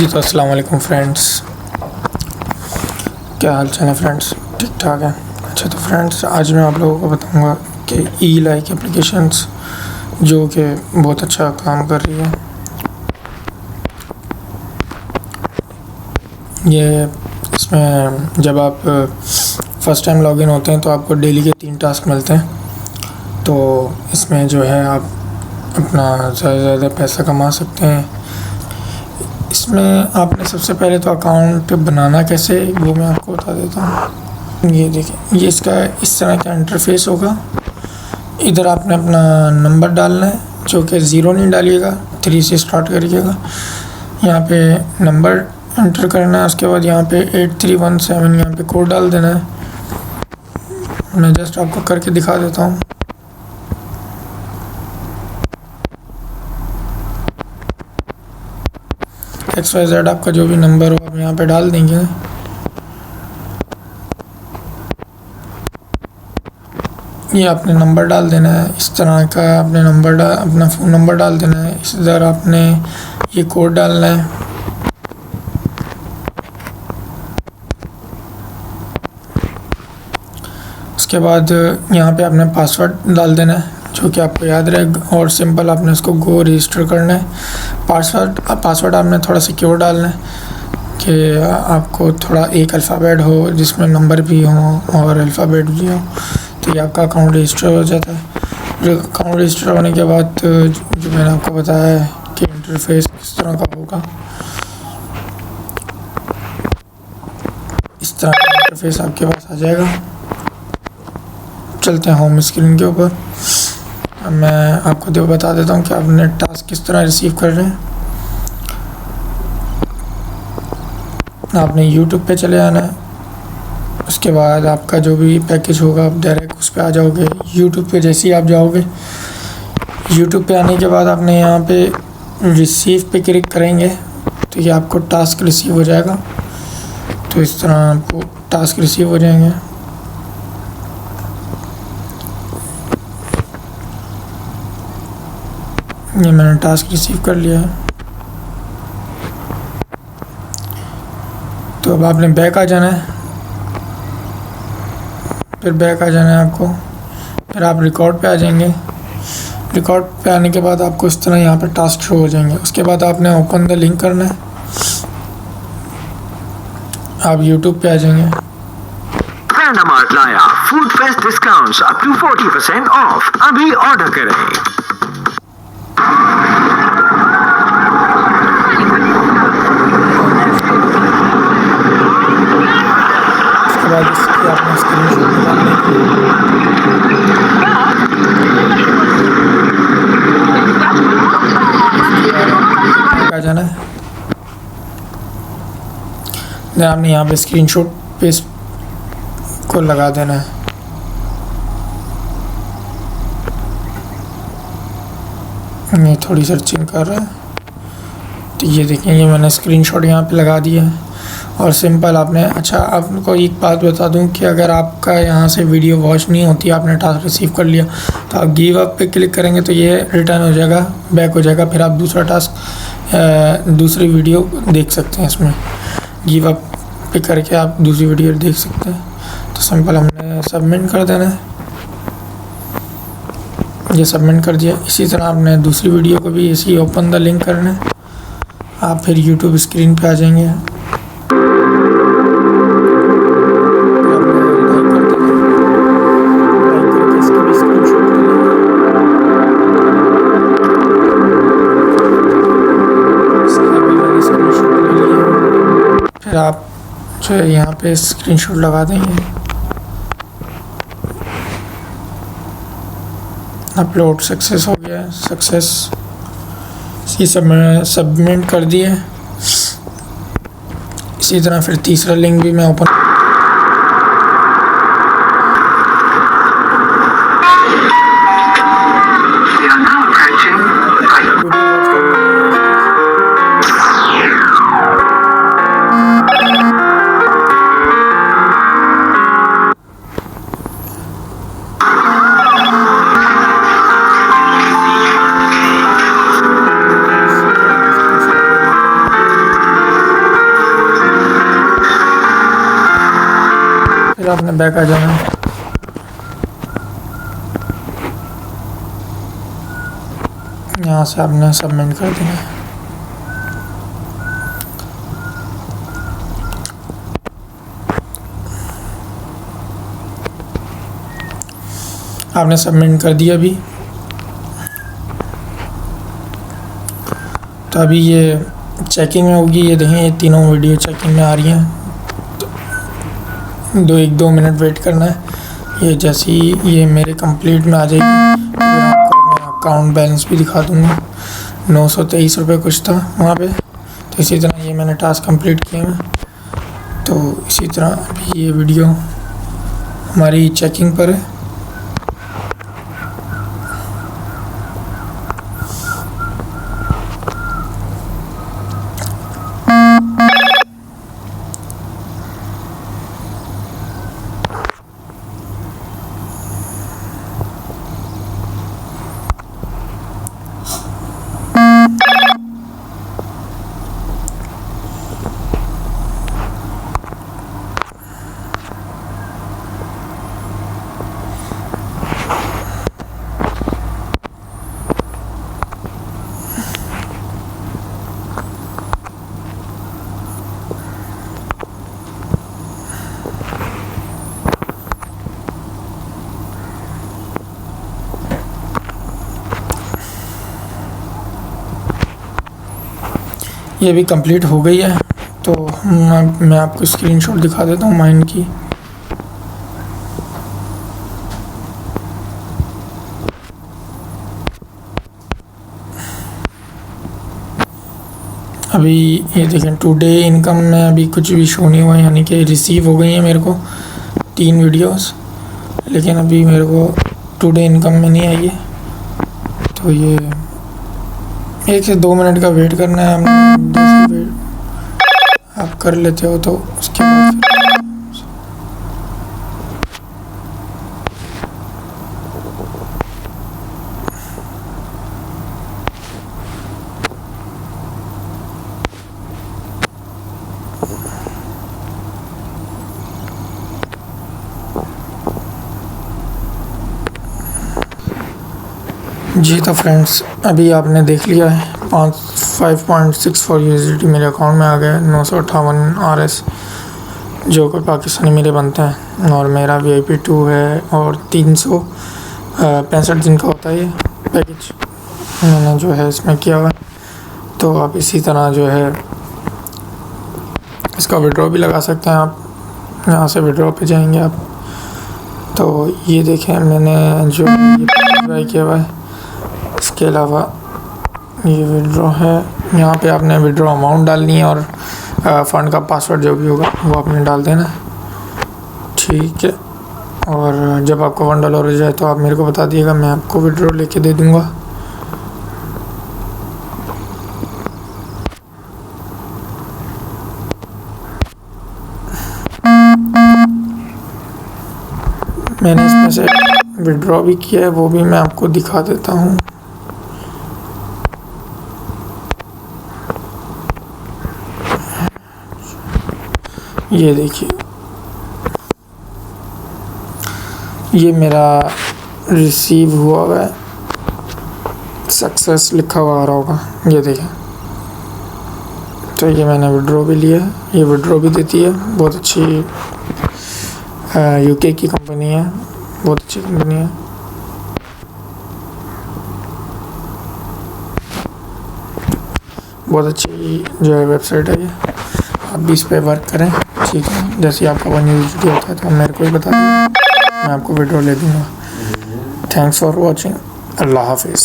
जी तो अस्सलाम वालेकुम फ्रेंड्स, क्या हाल चाल है फ्रेंड्स? ठीक ठाक है। अच्छा तो फ्रेंड्स, आज मैं आप लोगों को बताऊंगा कि ई लाइक एप्लीकेशंस जो कि बहुत अच्छा काम कर रही है। ये इसमें जब आप फर्स्ट टाइम लॉगिन होते हैं तो आपको डेली के 3 टास्क मिलते हैं। तो इसमें जो है आप अपना ज़्यादा से ज़्यादा पैसा कमा सकते हैं। इसमें आपने सबसे पहले तो अकाउंट बनाना कैसे, वो मैं आपको बता देता हूँ। ये देखिए, ये इसका इस तरह का इंटरफेस होगा। इधर आपने अपना नंबर डालना है, जो कि 0 नहीं डालिएगा, 3 से स्टार्ट करिएगा। यहाँ पे नंबर एंटर करना है, उसके बाद यहाँ पे 8317 यहाँ पे कोड डाल देना है। मैं जस्ट आपको करके दिखा देता हूँ। XYZ आपका जो भी नंबर हो आप यहाँ पे डाल देंगे। ये आपने नंबर डाल देना है, इस तरह का आपने अपना फ़ोन नंबर डाल देना है। इधर आपने ये कोड डालना है। उसके बाद यहाँ पे आपने पासवर्ड डाल देना है, जो कि आपको याद रहे, और सिंपल आपने इसको गो रजिस्टर करना है। पासवर्ड आपने थोड़ा सिक्योर डालना है कि आपको थोड़ा एक अल्फ़ाबेट हो जिसमें नंबर भी हो और अल्फ़ाबेट भी हो, तो ये आपका अकाउंट रजिस्टर हो जाता है। अकाउंट रजिस्टर होने के बाद जो मैंने आपको बताया है कि इंटरफेस किस तरह का होगा, इस तरह का इंटरफेस आपके पास आ जाएगा। चलते हैं होम स्क्रीन के ऊपर। मैं आपको बता देता हूँ कि आपने टास्क किस तरह रिसीव कर रहे हैं। आपने यूट्यूब पे चले आना है। उसके बाद आपका जो भी पैकेज होगा आप डायरेक्ट उस पर आ जाओगे। यूट्यूब पे जैसे ही आप जाओगे, यूट्यूब पे आने के बाद आपने यहाँ पे रिसीव पे क्लिक करेंगे तो ये आपको टास्क रिसीव हो जाएगा। तो इस तरह आपको टास्क रिसीव हो जाएंगे। ये मैंने टास्क रिसीव कर लिया है। तो अब आपने बैक आ जाना है, फिर बैक आ जाना है आपको, फिर आप रिकॉर्ड पे आ जाएंगे। रिकॉर्ड पे आने के बाद आपको इस तरह यहाँ पे टास्क शो हो जाएंगे। उसके बाद आपने ओपन द लिंक करना है, आप यूट्यूब पे आ जाएंगे। Food fest discounts up to 40% off, अभी ऑर्डर करें। उसके बाद इसकी आपने स्क्रीनशॉट निकालनी है, आ जाना है। फिर आपने यहाँ पे स्क्रीनशॉट पेस्ट को लगा देना है। ये थोड़ी सर्चिंग कर रहा है, तो ये देखें, ये मैंने स्क्रीनशॉट यहाँ पे लगा दिया है। और सिंपल आपने, अच्छा आपको एक बात बता दूं कि अगर आपका यहाँ से वीडियो वॉच नहीं होती, आपने टास्क रिसीव कर लिया, तो आप गिव अप पे क्लिक करेंगे तो ये रिटर्न हो जाएगा, बैक हो जाएगा। फिर आप दूसरा टास्क दूसरी वीडियो देख सकते हैं। इसमें गिव अप पे करके आप दूसरी वीडियो देख सकते हैं। तो सिंपल हमने सबमिट कर देना है। ये सबमिट कर दिया। इसी तरह आपने दूसरी वीडियो को भी इसी ओपन द लिंक करना है। आप फिर यूट्यूब स्क्रीन पे आ जाएंगे। फिर आप जो है यहाँ पे स्क्रीनशॉट लगा देंगे। अपलोड सक्सेस हो गया, सक्सेस। ये सब मैंने सबमिट कर दिए। इसी तरह फिर तीसरा लिंक भी मैं ओपन, आपने बैक आ जाना है। यहाँ से आपने सबमिट कर देना है। आपने सबमिट कर दिया अभी। तो अभी ये चेकिंग में होगी। ये देखें, ये तीनों वीडियो चेकिंग में आ रही हैं। तो 1-2 मिनट वेट करना है। ये जैसे ही ये मेरे कंप्लीट में आ जाएगी तो फिर आपको मैं अकाउंट बैलेंस भी दिखा दूँगा। 923 रुपये कुछ था वहाँ पे। तो इसी तरह ये मैंने टास्क कंप्लीट किए हैं। तो इसी तरह अभी ये वीडियो हमारी चेकिंग पर है। ये भी कंप्लीट हो गई है। तो मैं आपको स्क्रीनशॉट दिखा देता हूँ माइन की। अभी ये देखें, टुडे इनकम में अभी कुछ भी शो नहीं हुआ है, यानी कि रिसीव हो गई है मेरे को 3 वीडियोस, लेकिन अभी मेरे को टुडे इनकम में नहीं आई है। तो ये 1 से 2 मिनट का वेट करना है। हम जैसे वेट आप कर लेते हो तो उसके बाद जी। तो फ्रेंड्स, अभी आपने देख लिया है 5.64 USDT मेरे अकाउंट में आ गया है। 958 RS जो कि पाकिस्तानी मेरे बनते हैं, और मेरा VIP 2 है, और 365 दिन का होता है ये पैकेज मैंने जो है इसमें किया हुआ है। तो आप इसी तरह जो है इसका विड्रॉ भी लगा सकते हैं। आप यहाँ से विड्रॉ पे जाएंगे आप, तो ये देखें मैंने जो ये किया हुआ है। इसके अलावा ये विड्रॉ है, यहाँ पे आपने विड्रॉ अमाउंट डालनी है, और फ़ंड का पासवर्ड जो भी होगा वो आपने डाल देना है, ठीक है। और जब आपको $1 हो जाए तो आप मेरे को बता दिएगा, मैं आपको विड्रॉ लेके दे दूँगा। मैंने इसमें से विड्रॉ भी किया है, वो भी मैं आपको दिखा देता हूँ। ये देखिए, ये मेरा रिसीव हुआ है, सक्सेस लिखा हुआ आ रहा होगा, ये देखें। तो ये मैंने विड्रॉ भी लिया है, ये विड्रॉ भी देती है, बहुत अच्छी UK की कंपनी है, बहुत अच्छी कंपनी है। बहुत अच्छी जो है वेबसाइट है ये, आप भी इस पे वर्क करें, ठीक है। जैसे आपका $1 होता है तो आप मेरे को ही बता दीजिए, मैं आपको विड्रॉ ले दूँगा। Thanks for watching. अल्लाह हाफिज़।